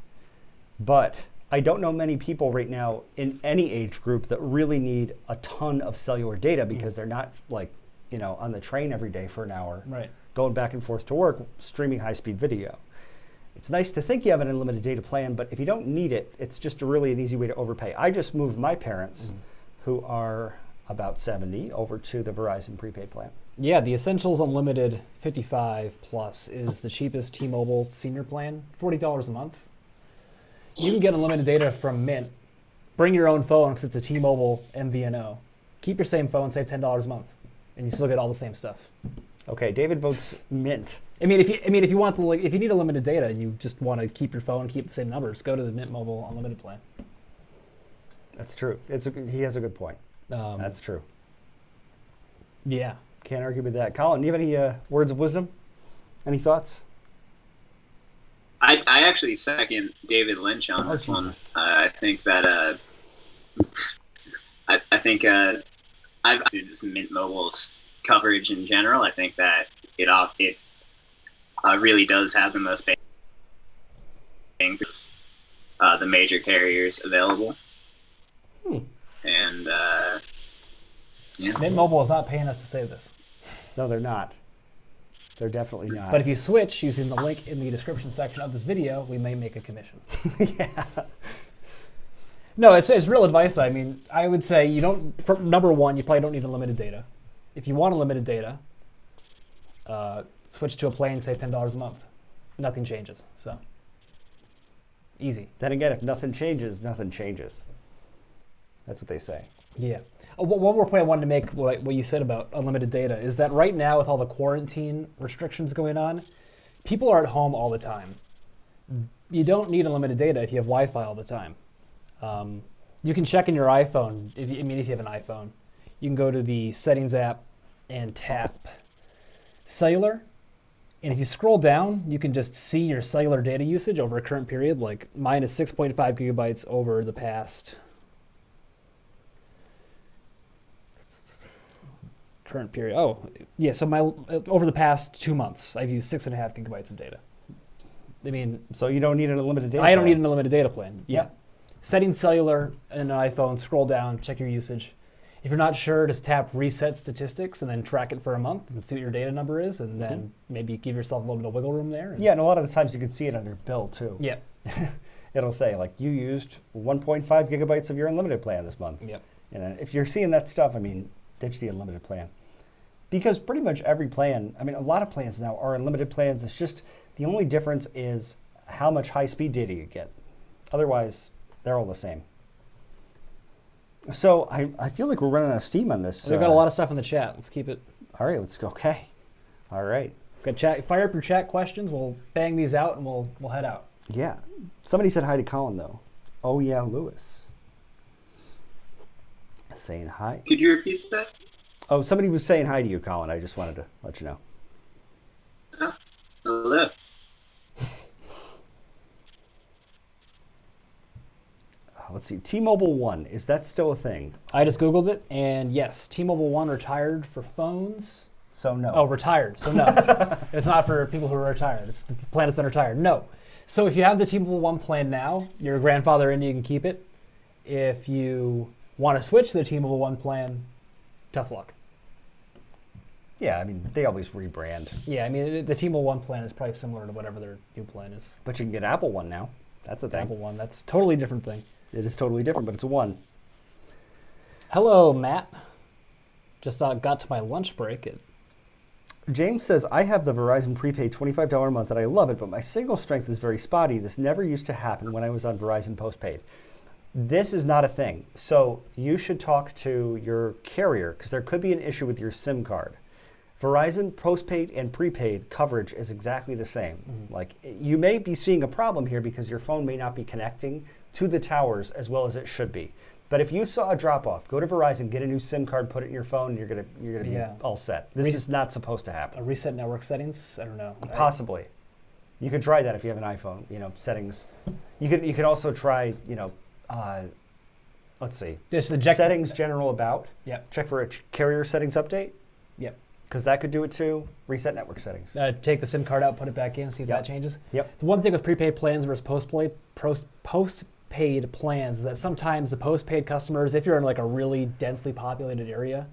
[SPEAKER 2] but I don't know many people right now in any age group that really need a ton of cellular data because they're not like, on the train every day for an hour,
[SPEAKER 1] right,
[SPEAKER 2] going back and forth to work, streaming high-speed video. It's nice to think you have an unlimited data plan, but if you don't need it, it's just really an easy way to overpay. I just moved my parents, who are about 70, over to the Verizon prepaid plan.
[SPEAKER 1] Yeah, the Essentials Unlimited 55 Plus is the cheapest T-Mobile senior plan, $40 a month. You can get unlimited data from Mint. Bring your own phone because it's a T-Mobile MVNO. Keep your same phone, save $10 a month, and you still get all the same stuff.
[SPEAKER 2] Okay, David votes Mint.
[SPEAKER 1] If you need unlimited data and you just want to keep your phone, keep the same numbers, go to the Mint Mobile Unlimited plan.
[SPEAKER 2] That's true. He has a good point. That's true.
[SPEAKER 1] Yeah.
[SPEAKER 2] Can't argue with that. Colin, do you have any words of wisdom? Any thoughts?
[SPEAKER 3] I actually second David Lynch on this one. I think that I think I've this Mint Mobile's coverage in general. I think that it really does have the most bang for the major carriers available. And yeah.
[SPEAKER 1] Mint Mobile is not paying us to say this.
[SPEAKER 2] No, they're not. They're definitely not.
[SPEAKER 1] But if you switch using the link in the description section of this video, we may make a commission.
[SPEAKER 2] Yeah.
[SPEAKER 1] No, it's real advice. I mean, I would say number one, you probably don't need unlimited data. If you want unlimited data, switch to a plan, save $10 a month. Nothing changes. So easy.
[SPEAKER 2] Then again, if nothing changes, nothing changes. That's what they say.
[SPEAKER 1] Yeah. One more point I wanted to make, what you said about unlimited data, is that right now with all the quarantine restrictions going on, people are at home all the time. You don't need unlimited data if you have Wi-Fi all the time. You can check in your iPhone, if you have an iPhone. You can go to the Settings app and tap Cellular, And if you scroll down, you can just see your cellular data usage over a current period. Like mine is 6.5 gigabytes over the past current period. Oh, yeah. So over the past 2 months, I've used 6.5 gigabytes of data. I mean,
[SPEAKER 2] So you don't need an unlimited data
[SPEAKER 1] I don't
[SPEAKER 2] plan.
[SPEAKER 1] need an unlimited data plan. Yeah. Setting cellular in an iPhone, scroll down, check your usage. If you're not sure, just tap reset statistics and then track it for a month and see what your data number is, and then maybe give yourself a little bit of wiggle room there.
[SPEAKER 2] Yeah, and a lot of the times you can see it on your bill too.
[SPEAKER 1] Yeah.
[SPEAKER 2] It'll say like you used 1.5 gigabytes of your unlimited plan this month.
[SPEAKER 1] Yep.
[SPEAKER 2] And if you're seeing that stuff, I mean, ditch the unlimited plan. Because pretty much every plan, I mean, a lot of plans now are unlimited plans. It's just the only difference is how much high-speed data you get. Otherwise, they're all the same. So I feel like we're running out of steam on this.
[SPEAKER 1] We've got a lot of stuff in the chat. Let's keep it.
[SPEAKER 2] All right, let's go. Okay. All right.
[SPEAKER 1] Got chat. Fire up your chat questions. We'll bang these out and we'll head out.
[SPEAKER 2] Yeah. Somebody said hi to Colin, though. Oh, yeah, Lewis. Saying hi.
[SPEAKER 3] Could you repeat that?
[SPEAKER 2] Oh, somebody was saying hi to you, Colin. I just wanted to let you know.
[SPEAKER 3] Oh, hello.
[SPEAKER 2] Let's see. T-Mobile One. Is that still a thing?
[SPEAKER 1] I just Googled it, and yes, T-Mobile One retired for phones.
[SPEAKER 2] So no.
[SPEAKER 1] Oh, retired. So no. It's not for people who are retired. It's the plan has been retired. No. So if you have the T-Mobile One plan now, your grandfather in, you can keep it. If you want to switch to the T-Mobile One plan, tough luck.
[SPEAKER 2] Yeah, I mean, they always rebrand.
[SPEAKER 1] Yeah, I mean, the T-Mobile One plan is probably similar to whatever their new plan is.
[SPEAKER 2] But you can get Apple One now. That's a thing.
[SPEAKER 1] Apple One, that's a totally different thing.
[SPEAKER 2] It is totally different, but it's a one.
[SPEAKER 1] Hello, Matt. Just got to my lunch break.
[SPEAKER 2] James says, I have the Verizon prepaid $25 a month and I love it, but my signal strength is very spotty. This never used to happen when I was on Verizon postpaid. This is not a thing. So you should talk to your carrier because there could be an issue with your SIM card. Verizon postpaid and prepaid coverage is exactly the same.
[SPEAKER 1] Mm-hmm.
[SPEAKER 2] Like you may be seeing a problem here because your phone may not be connecting to the towers as well as it should be. But if you saw a drop off, go to Verizon, get a new SIM card, put it in your phone, and you're gonna be all set. This is not supposed to happen.
[SPEAKER 1] A reset network settings? I don't know.
[SPEAKER 2] Possibly. You could try that if you have an iPhone, settings. You could also try, let's see.
[SPEAKER 1] Just the
[SPEAKER 2] settings general about.
[SPEAKER 1] Yep.
[SPEAKER 2] Check for a carrier settings update.
[SPEAKER 1] Yep.
[SPEAKER 2] Because that could do it too. Reset network settings.
[SPEAKER 1] Take the SIM card out, put it back in, see if that changes.
[SPEAKER 2] Yep.
[SPEAKER 1] The one thing with prepaid plans versus postpaid plans is that sometimes the postpaid customers, if you're in like a really densely populated area,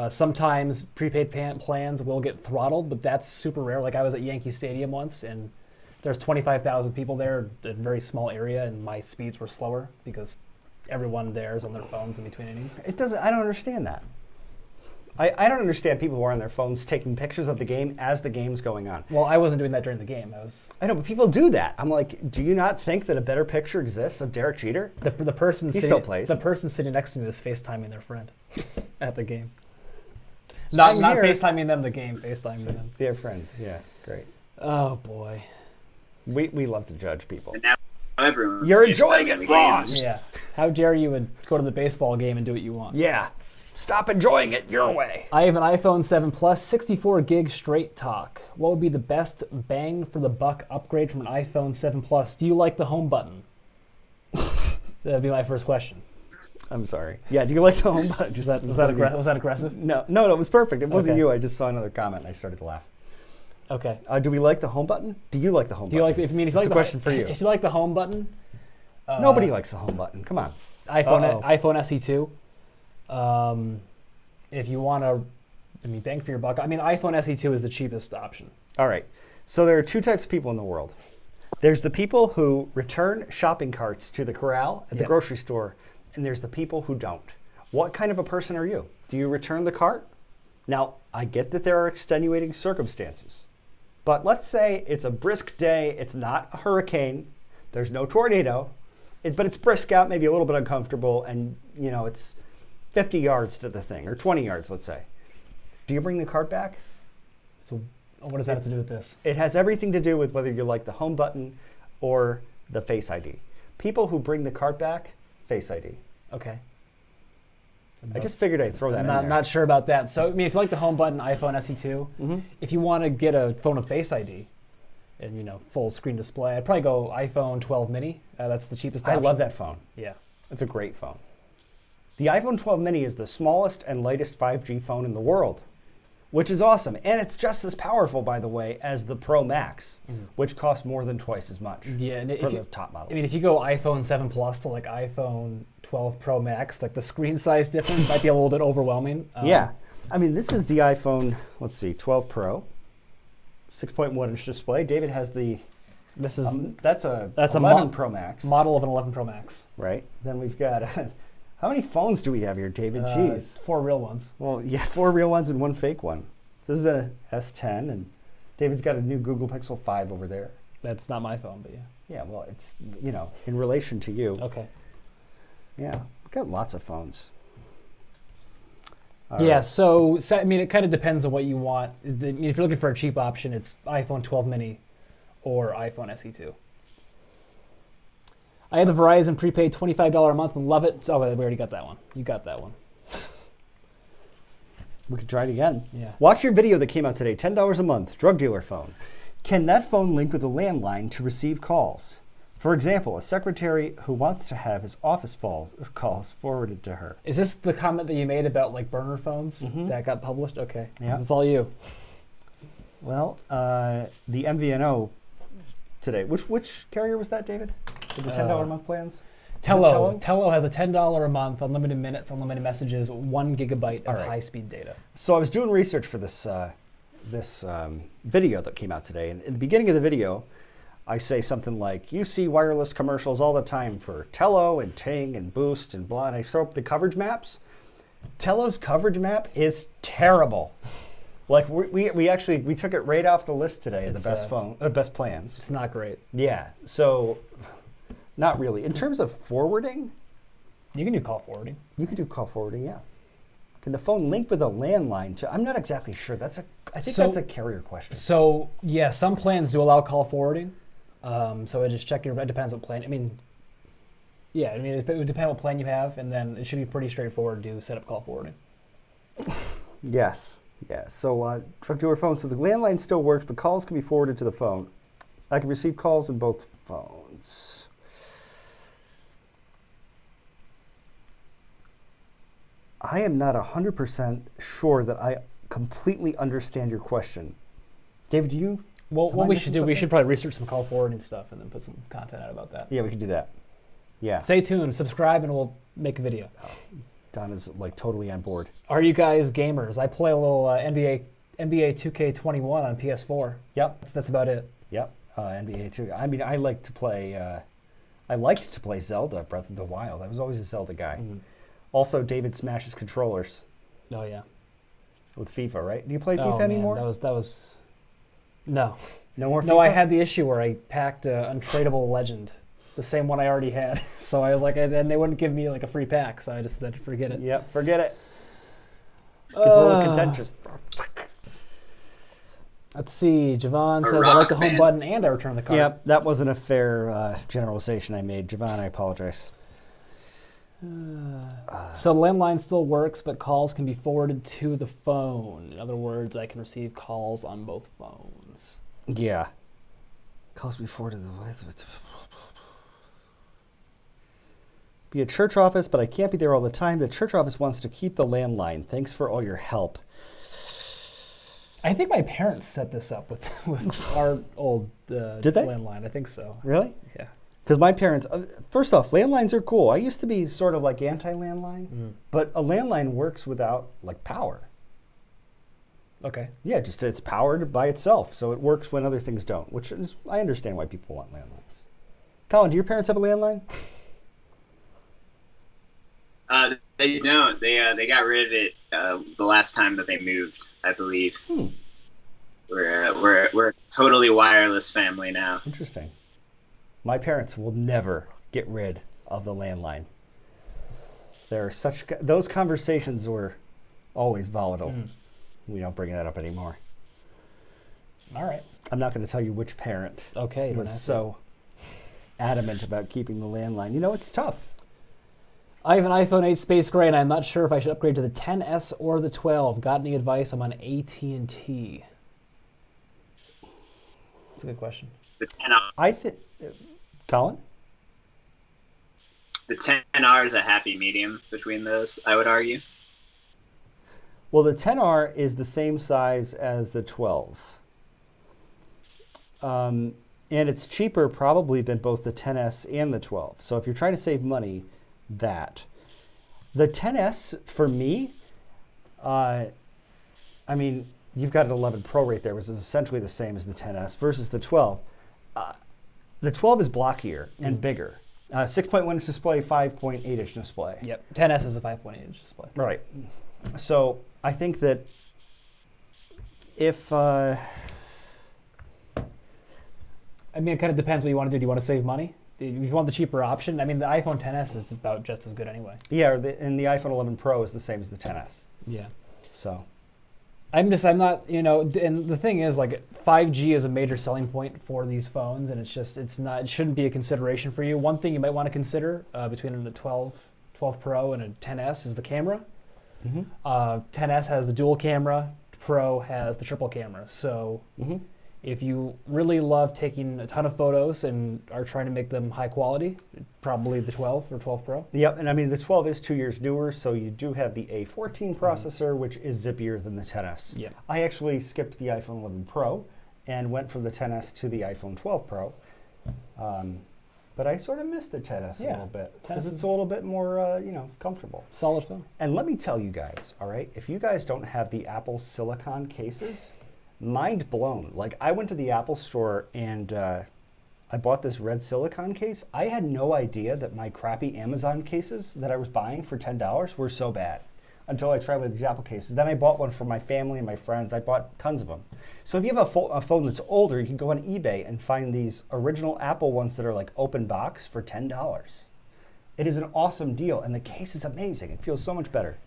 [SPEAKER 1] sometimes prepaid plans will get throttled, but that's super rare. Like I was at Yankee Stadium once, and there's 25,000 people there in a very small area, and my speeds were slower because everyone there is on their phones in between innings.
[SPEAKER 2] I don't understand that. I don't understand people who are on their phones taking pictures of the game as the game's going on.
[SPEAKER 1] Well, I wasn't doing that during the game.
[SPEAKER 2] I know, but people do that. I'm like, do you not think that a better picture exists of Derek Jeter?
[SPEAKER 1] The person
[SPEAKER 2] still plays.
[SPEAKER 1] The person sitting next to me was FaceTiming their friend at the game. Not FaceTiming them the game, FaceTiming them.
[SPEAKER 2] Their friend, yeah, great.
[SPEAKER 1] Oh boy.
[SPEAKER 2] We love to judge people.
[SPEAKER 3] And now everyone.
[SPEAKER 2] You're enjoying it wrong.
[SPEAKER 1] Yeah. How dare you go to the baseball game and do what you want?
[SPEAKER 2] Yeah. Stop enjoying it your way.
[SPEAKER 1] I have an iPhone 7 Plus, 64 gig straight talk. What would be the best bang for the buck upgrade from an iPhone 7 Plus? Do you like the home button? That'd be my first question.
[SPEAKER 2] I'm sorry. Yeah, do you like the home button?
[SPEAKER 1] Was that aggressive?
[SPEAKER 2] No, it was perfect. It wasn't you. I just saw another comment and I started to laugh.
[SPEAKER 1] Okay.
[SPEAKER 2] Do we like the home button? Do you like the home button?
[SPEAKER 1] It's
[SPEAKER 2] a question for you.
[SPEAKER 1] If you like the home button.
[SPEAKER 2] Nobody likes the home button. Come on.
[SPEAKER 1] iPhone SE2. If you want to, bang for your buck. iPhone SE2 is the cheapest option.
[SPEAKER 2] All right. So there are two types of people in the world. There's the people who return shopping carts to the corral at the grocery store, and there's the people who don't. What kind of a person are you? Do you return the cart? Now, I get that there are extenuating circumstances, but let's say it's a brisk day. It's not a hurricane. There's no tornado, but it's brisk out, maybe a little bit uncomfortable, and it's 50 yards to the thing, or 20 yards, let's say. Do you bring the cart back?
[SPEAKER 1] So what does that have to do with this?
[SPEAKER 2] It has everything to do with whether you like the home button or the Face ID. People who bring the cart back, Face ID.
[SPEAKER 1] Okay.
[SPEAKER 2] I just figured I'd throw that in there.
[SPEAKER 1] Not sure about that. So, I mean, if you like the home button iPhone SE2, if you want to get a phone with Face ID and, full screen display, I'd probably go iPhone 12 mini. That's the cheapest option.
[SPEAKER 2] I love that phone.
[SPEAKER 1] Yeah.
[SPEAKER 2] It's a great phone. The iPhone 12 mini is the smallest and lightest 5G phone in the world, which is awesome. And it's just as powerful, by the way, as the Pro Max, which costs more than twice as much for the top model.
[SPEAKER 1] I mean, if you go iPhone 7 Plus to like iPhone 12 Pro Max, like the screen size difference might be a little bit overwhelming.
[SPEAKER 2] Yeah. I mean, this is the iPhone, 12 Pro, 6.1 inch display. David has the, that's a 11 Pro Max.
[SPEAKER 1] Model of an 11 Pro Max.
[SPEAKER 2] Right. Then we've got, how many phones do we have here, David? Jeez.
[SPEAKER 1] 4 real ones.
[SPEAKER 2] Well, yeah, 4 real ones and 1 fake one. This is a S10, and David's got a new Google Pixel 5 over there.
[SPEAKER 1] That's not my phone, but yeah.
[SPEAKER 2] Yeah, well, it's, in relation to you.
[SPEAKER 1] Okay.
[SPEAKER 2] Yeah, we've got lots of phones.
[SPEAKER 1] Yeah, so, I mean, it kind of depends on what you want. I mean, if you're looking for a cheap option, it's iPhone 12 mini or iPhone SE2. I had the Verizon prepaid $25 a month and love it. Oh, we already got that one. You got that one.
[SPEAKER 2] We could try it again.
[SPEAKER 1] Yeah.
[SPEAKER 2] Watch your video that came out today, $10 a month, drug dealer phone. Can that phone link with a landline to receive calls? For example, a secretary who wants to have his office calls forwarded to her.
[SPEAKER 1] Is this the comment that you made about like burner phones that got published? Okay.
[SPEAKER 2] Yeah.
[SPEAKER 1] That's all you.
[SPEAKER 2] Well, the MVNO today. Which carrier was that, David? For the $10 a month plans?
[SPEAKER 1] Tello. Tello has a $10 a month, unlimited minutes, unlimited messages, 1 gigabyte of high-speed data.
[SPEAKER 2] So I was doing research for this video that came out today, and in the beginning of the video, I say something like, you see wireless commercials all the time for Tello and Ting and Boost and blah, and I throw up the coverage maps. Tello's coverage map is terrible. Like we took it right off the list today, the best plans.
[SPEAKER 1] It's not great.
[SPEAKER 2] Yeah, so not really. In terms of forwarding,
[SPEAKER 1] you can do call forwarding.
[SPEAKER 2] You can do call forwarding, yeah. Can the phone link with a landline to? I'm not exactly sure. I think that's a carrier question.
[SPEAKER 1] So yeah, some plans do allow call forwarding. So I just check it depends what plan. I mean, yeah, it would depend what plan you have, and then it should be pretty straightforward to set up call forwarding.
[SPEAKER 2] Yes. Yeah. So truck dealer phone. So the landline still works, but calls can be forwarded to the phone. I can receive calls in both phones. I am not 100% sure that I completely understand your question. David, do you?
[SPEAKER 1] Well, what we should do, we should probably research some call forwarding stuff and then put some content out about that.
[SPEAKER 2] Yeah, we can do that. Yeah.
[SPEAKER 1] Stay tuned, subscribe, and we'll make a video.
[SPEAKER 2] Don is like totally on board.
[SPEAKER 1] Are you guys gamers? I play a little NBA 2K21 on PS4.
[SPEAKER 2] Yep.
[SPEAKER 1] That's about it.
[SPEAKER 2] Yep. NBA 2. I mean, I liked to play Zelda, Breath of the Wild. I was always a Zelda guy. Mm-hmm. Also, David smashes controllers.
[SPEAKER 1] Oh yeah.
[SPEAKER 2] With FIFA, right? Do you play FIFA anymore?
[SPEAKER 1] That was. No.
[SPEAKER 2] No more FIFA?
[SPEAKER 1] No, I had the issue where I packed an untradeable legend, the same one I already had. So I was like, and they wouldn't give me like a free pack, so I just had to forget it.
[SPEAKER 2] Yep, forget it. Gets a little contentious.
[SPEAKER 1] Let's see. Javon says, I like the home button and I return the card.
[SPEAKER 2] Yep, that wasn't a fair generalization I made. Javon, I apologize.
[SPEAKER 1] So landline still works, but calls can be forwarded to the phone. In other words, I can receive calls on both phones.
[SPEAKER 2] Yeah. Calls can be forwarded to the be a church office, but I can't be there all the time. The church office wants to keep the landline. Thanks for all your help.
[SPEAKER 1] I think my parents set this up with our old landline. I think so.
[SPEAKER 2] Really?
[SPEAKER 1] Yeah.
[SPEAKER 2] Because my parents, first off, landlines are cool. I used to be sort of like anti-landline, but a landline works without like power.
[SPEAKER 1] Okay.
[SPEAKER 2] Yeah, just it's powered by itself, so it works when other things don't, which is, I understand why people want landlines. Colin, do your parents have a landline?
[SPEAKER 3] They don't. They got rid of it the last time that they moved, I believe. We're a totally wireless family now.
[SPEAKER 2] Interesting. My parents will never get rid of the landline. Those conversations were always volatile. We don't bring that up anymore.
[SPEAKER 1] All right.
[SPEAKER 2] I'm not going to tell you which parent
[SPEAKER 1] was
[SPEAKER 2] so adamant about keeping the landline. You know, it's tough.
[SPEAKER 1] I have an iPhone 8 Space Gray, and I'm not sure if I should upgrade to the 10s or the 12. Got any advice? I'm on AT&T. That's a good question.
[SPEAKER 3] The 10R,
[SPEAKER 2] I think, Colin?
[SPEAKER 3] the 10R is a happy medium between those, I would argue.
[SPEAKER 2] Well, the 10R is the same size as the 12. And it's cheaper probably than both the 10s and the 12. So if you're trying to save money, that. The 10s for me, I mean, you've got an 11 Pro right there, which is essentially the same as the 10s versus the 12. The 12 is blockier and bigger. 6.1 inch display, 5.8 inch display.
[SPEAKER 1] Yep. 10s is a 5.8 inch display.
[SPEAKER 2] Right. So I think that if
[SPEAKER 1] I mean, it kind of depends what you want to do. Do you want to save money? If you want the cheaper option, I mean, the iPhone 10s is about just as good anyway.
[SPEAKER 2] yeah, and the iPhone 11 Pro is the same as the 10s.
[SPEAKER 1] Yeah.
[SPEAKER 2] So
[SPEAKER 1] I'm not, and the thing is, like, 5G is a major selling point for these phones, and it shouldn't be a consideration for you. One thing you might want to consider between a 12 Pro and a 10s is the camera. 10s has the dual camera, Pro has the triple camera. So if you really love taking a ton of photos and are trying to make them high quality, probably the 12 or 12 Pro.
[SPEAKER 2] yep, and I mean the 12 is 2 years newer, so you do have the A14 processor, which is zippier than the 10s.
[SPEAKER 1] Yeah.
[SPEAKER 2] I actually skipped the iPhone 11 Pro and went from the 10s to the iPhone 12 Pro. But I sort of missed the 10s a
[SPEAKER 1] Yeah,
[SPEAKER 2] little bit because
[SPEAKER 1] 10s
[SPEAKER 2] it's a little bit more, comfortable.
[SPEAKER 1] Solid phone.
[SPEAKER 2] And let me tell you guys, all right, if you guys don't have the Apple Silicon cases, mind blown. Like, I went to the Apple store and I bought this red silicon case. I had no idea that my crappy Amazon cases that I was buying for $10 were so bad until I tried with these Apple cases. Then I bought one for my family and my friends. I bought tons of them. So if you have a phone that's older, you can go on eBay and find these original Apple ones that are like open box for $10. It is an awesome deal, and the case is amazing. It feels so much better.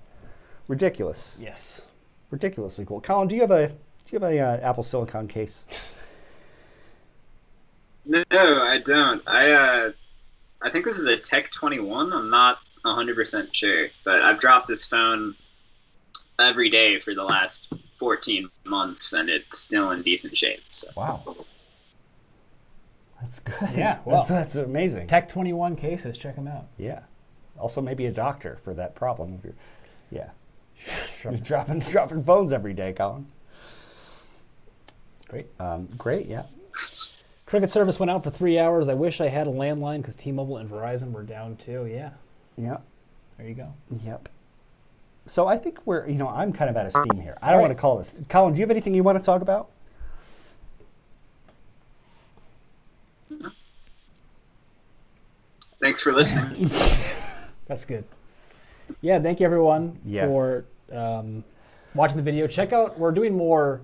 [SPEAKER 2] Ridiculous.
[SPEAKER 1] Yes.
[SPEAKER 2] Ridiculously cool. Colin, do you have a Apple Silicon case?
[SPEAKER 3] No, I don't. I think this is a Tech 21. I'm not 100% sure, but I've dropped this phone every day for the last 14 months, and it's still in decent shape. So.
[SPEAKER 2] Wow. That's good.
[SPEAKER 1] Yeah, well,
[SPEAKER 2] that's amazing.
[SPEAKER 1] Tech 21 cases, check them out.
[SPEAKER 2] Yeah. Also, maybe a doctor for that problem. If you're
[SPEAKER 1] Sure.
[SPEAKER 2] you're dropping phones every day, Colin.
[SPEAKER 1] Great.
[SPEAKER 2] Great, yeah.
[SPEAKER 1] Cricket service went out for 3 hours. I wish I had a landline because T-Mobile and Verizon were down too. Yeah,
[SPEAKER 2] Yeah.
[SPEAKER 1] there you go.
[SPEAKER 2] Yep. So I think I'm kind of out of steam here. I don't want to call this. Colin, do you have anything you want to talk about?
[SPEAKER 3] Thanks for listening.
[SPEAKER 1] That's good. Yeah, thank you everyone for watching the video. Check out, we're doing more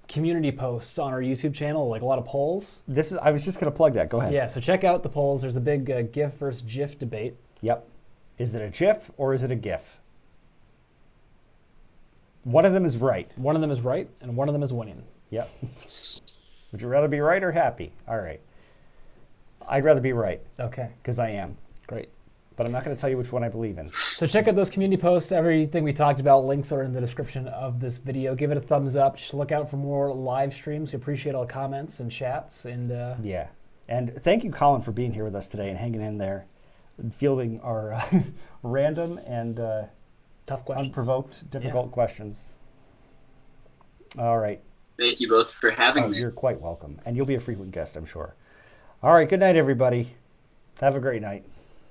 [SPEAKER 1] community posts on our YouTube channel, like a lot of polls.
[SPEAKER 2] I was just going to plug that. Go ahead.
[SPEAKER 1] Yeah, so check out the polls. There's a big GIF versus GIF debate.
[SPEAKER 2] Yep. Is it a GIF or is it a GIF? One of them is right.
[SPEAKER 1] One of them is right, and one of them is winning.
[SPEAKER 2] Yep. Would you rather be right or happy? All right. I'd rather be right
[SPEAKER 1] Okay,
[SPEAKER 2] because I am.
[SPEAKER 1] great.
[SPEAKER 2] But I'm not going to tell you which one I believe in.
[SPEAKER 1] So check out those community posts. Everything we talked about, links are in the description of this video. Give it a thumbs up. Just look out for more live streams. We appreciate all the comments and chats. And
[SPEAKER 2] Yeah. And thank you, Colin, for being here with us today and hanging in there and fielding our random and
[SPEAKER 1] tough questions.
[SPEAKER 2] unprovoked, difficult questions. All right.
[SPEAKER 3] Thank you both for having me.
[SPEAKER 2] You're quite welcome. And you'll be a frequent guest, I'm sure. All right. Good night, everybody. Have a great night.